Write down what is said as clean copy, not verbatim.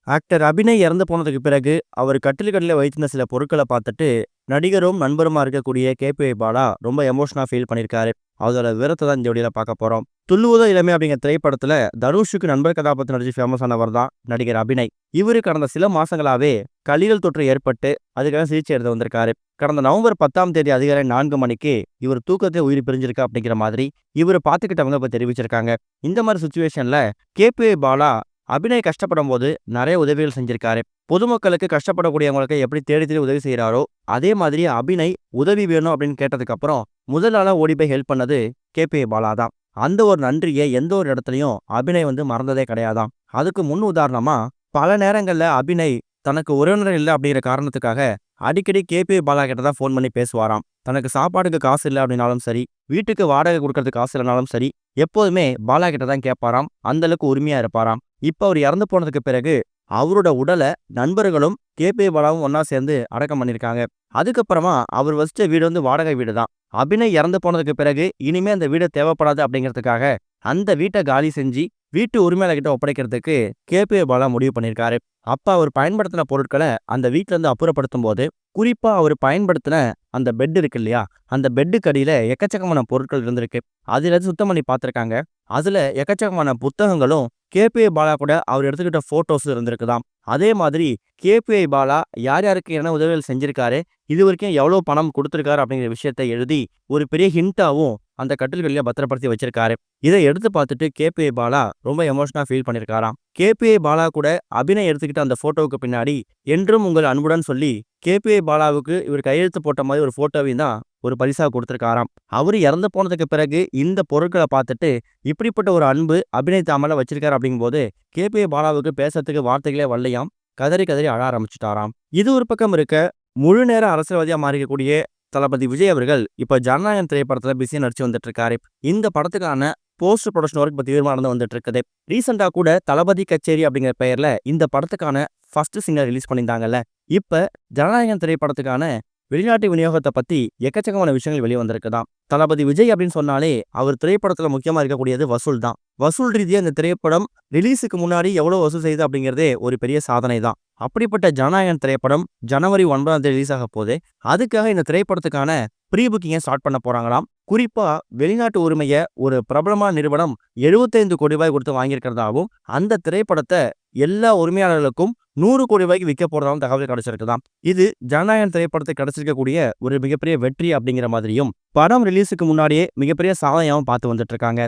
Actor Abhinay இறந்து போனதுக்கு பிறகு, அவர் கட்டிலுக்கடியில வைத்திருந்த சில பொருட்கள பார்த்துட்டு, நடிகரும், நண்பருமா இருக்கக்கூடிய கேபி பாலா ரொம்ப எமோஷனா ஃபீல் பண்ணியிருக்காரு. அதோட விவரத்த தான் இந்த வீடியோல பார்க்க போறோம். துள்ளுவதோ இளமை அப்படிங்கிற திரைப்படத்துல தனுஷுக்கு நண்பர் கதாபாத்திரம் நடிச்சு ஃபேமஸ் ஆனவர் தான் நடிகர் அபிநய். இவரு கடந்த சில மாசங்களாவே கல்லீரல் தொற்று ஏற்பட்டு, அதுக்காக சிகிச்சை எடுத்து வந்திருக்காரு. கடந்த நவம்பர் 10ஆம் தேதி அதிகாலை 4 மணிக்கு இவர் தூக்கத்திலே உயிர் பிரிஞ்சிருக்கு அப்படிங்கிற மாதிரி இவர பார்த்துக்கிட்டவங்க இப்ப தெரிவிச்சிருக்காங்க. இந்த மாதிரி சிச்சுவேஷன்ல கேபி பாலா அபிநய் கஷ்டப்படும்போது நெறைய உதவிகள் செஞ்சிருக்காரு. பொதுமக்களுக்கு கஷ்டப்படக்கூடியவங்களுக்கு எப்படி தேடி தேடி உதவி செய்றாரோ, அதே மாதிரி அபிநய் உதவி வேணும் அப்படின்னு கேட்டதுக்கு அப்புறம், முதல் ஆளா ஓடி போய் ஹெல்ப் பண்ணது கேபி பாலா தான். அந்த ஒரு நன்றிய எந்த ஒரு இடத்துலயும் அபிநய் மறந்ததே கிடையாதாம். அதுக்கு முன் உதாரணமா, பல நேரங்கள்ல அபிநய் தனக்கு உறவினர் இல்ல அப்படிங்கிற காரணத்துக்காக அடிக்கடி கேபி பாலா கிட்ட தான் ஃபோன் பண்ணி பேசுவாராம். தனக்கு சாப்பாட்டுக்கு காசு இல்ல அப்படின்னாலும் சரி, வீட்டுக்கு வாடகை குடுக்கறதுக்கு காசு இல்லனாலும் சரி, எப்போதுமே பாலா கிட்ட தான் கேட்பாராம். அந்த அளவுக்கு உரிமையா இருப்பாராம். இப்ப அவர் இறந்து போனதுக்கு பிறகு, அவரோட உடல நண்பர்களும், கேபி பாலாவும் ஒண்ணா சேர்ந்து அடக்கம் பண்ணியிருக்காங்க. அதுக்கப்புறமா அவர் வசிச்ச வீடு வாடகை வீடு தான். அபிநய் இறந்து போனதுக்கு பிறகு, இனிமே அந்த வீடு தேவைப்படாது அப்படிங்கிறதுக்காக, அந்த வீட்ட காலி செஞ்சு, வீட்டு உரிமையாளர்கிட்ட ஒப்படைக்கிறதுக்கு கேபி பாலா முடிவு பண்ணியிருக்காரு. அப்ப அவர் பயன்படுத்தின பொருட்கள அந்த வீட்ல இருந்து அப்புறப்படுத்தும்போது, குறிப்பா அவர் பயன்படுத்தின அந்த பெட் இருக்கு இல்லையா? அந்த பெட்டுக்கு அடியில எக்கச்சக்கமான பொருட்கள் இருந்திருக்கு. அது எல்லாத்தையும் சுத்தம் பண்ணி பார்த்திருக்காங்க. அதுல எக்கச்சக்கமான புத்தகங்களும், கேபி பாலா கூட அவர் எடுத்துக்கிட்ட ஃபோட்டோஸும் இருந்திருக்குதாம். அதே மாதிரி கேபி பாலா யார் யாருக்கு என்ன உதவிகள் செஞ்சிருக்காரு, இதுவரைக்கும் எவ்வளோ பணம் குடுத்திருக்காரு அப்படிங்கிற விஷயத்த எழுதி, ஒரு பெரிய ஹிண்டாவும் அந்த கட்டில்கள்ல பத்திரப்படுத்தி வச்சிருக்காரு. இத எடுத்து பார்த்துட்டு கேபி பாலா ரொம்ப எமோஷனா ஃபீல் பண்ணியிருக்காராம். கேபி பாலா கூட அபிநய் எடுத்துக்கிட்ட அந்த ஃபோட்டோவுக்கு பின்னாடி, என்றும் உங்கள் அன்புடன் சொல்லி, கேபி பாலாவுக்கு இவர் கையெழுத்து போட்ட மாதிரி ஒரு ஃபோட்டோவையும் தான் ஒரு பரிசா குடுத்திருக்காராம். அவரு இறந்து போனதுக்கு பிறகு இந்த பொருட்கள பார்த்துட்டு, இப்படிப்பட்ட ஒரு அன்பு அபிநய் தான் மேல வச்சிருக்காரு அப்படிங்கும்போது, கேபி பாலாவுக்கு பேசறதுக்கு வார்த்தைகளே வரலையாம். கதறி கதறி அழ ஆரம்பிச்சுட்டாராம். இது ஒரு பக்கம் இருக்க, முழு நேர அரசியல்வாதியா மாறிக்கக்கூடிய தளபதி விஜய் அவர்கள் இப்ப ஜனநாயகன் திரைப்படத்துல பிஸியா நடிச்சு வந்துட்டு இருக்காரு. இந்த படத்துக்கான போஸ்ட் ப்ரொடக்ஷன் ஒர்க் இப்ப தீவிரமா நடந்து வந்துட்டு இருக்குது. ரீசெண்டா கூட தளபதி கச்சேரி அப்படிங்கிற பெயர்ல இந்த படத்துக்கான ஃபர்ஸ்ட் சிங்கர் ரிலீஸ் பண்ணியிருந்தாங்கல்ல. இப்ப ஜனநாயகன் திரைப்படத்துக்கான வெளிநாட்டு விநியோகத்த பத்தி எக்கச்சக்கமான விஷயங்கள் வெளிய வந்திருக்குதாம். தளபதி விஜய் அப்படின்னு சொன்னாலே, அவர் திரைப்படத்துல முக்கியமா இருக்கக்கூடியது வசூல் தான். வசூல் ரீதியா இந்த திரைப்படம் ரிலீஸுக்கு முன்னாடி எவ்வளவு வசூல் செய்யுது அப்படிங்கிறதே ஒரு பெரிய சாதனை தான். அப்படிப்பட்ட ஜனநாயகன் திரைப்படம் ஜனவரி 9ஆம் தேதி ரிலீஸ் ஆக போகுது. அதுக்காக இந்த திரைப்படத்துக்கான ப்ரீ புக்கிங்க ஸ்டார்ட் பண்ண போறாங்களாம். குறிப்பா வெளிநாட்டு உரிமைய ஒரு பிரபலமான நிறுவனம் 75 கோடி ரூபாய் கொடுத்து வாங்கியிருக்கிறதாவும், அந்த திரைப்படத்த எல்லா உரிமையாளர்களுக்கும் 100 கோடி ரூபாய்க்கு விற்க போறதாவும் தகவல் கிடைச்சிருக்குதாம். இது ஜனநாயகன் திரைப்படத்துக்கு கிடைச்சிருக்கக்கூடிய ஒரு மிகப்பெரிய வெற்றி அப்படிங்கிற மாதிரியும், படம் ரிலீஸுக்கு முன்னாடியே மிகப்பெரிய சாதனையாவும் பார்த்து வந்துட்டு இருக்காங்க.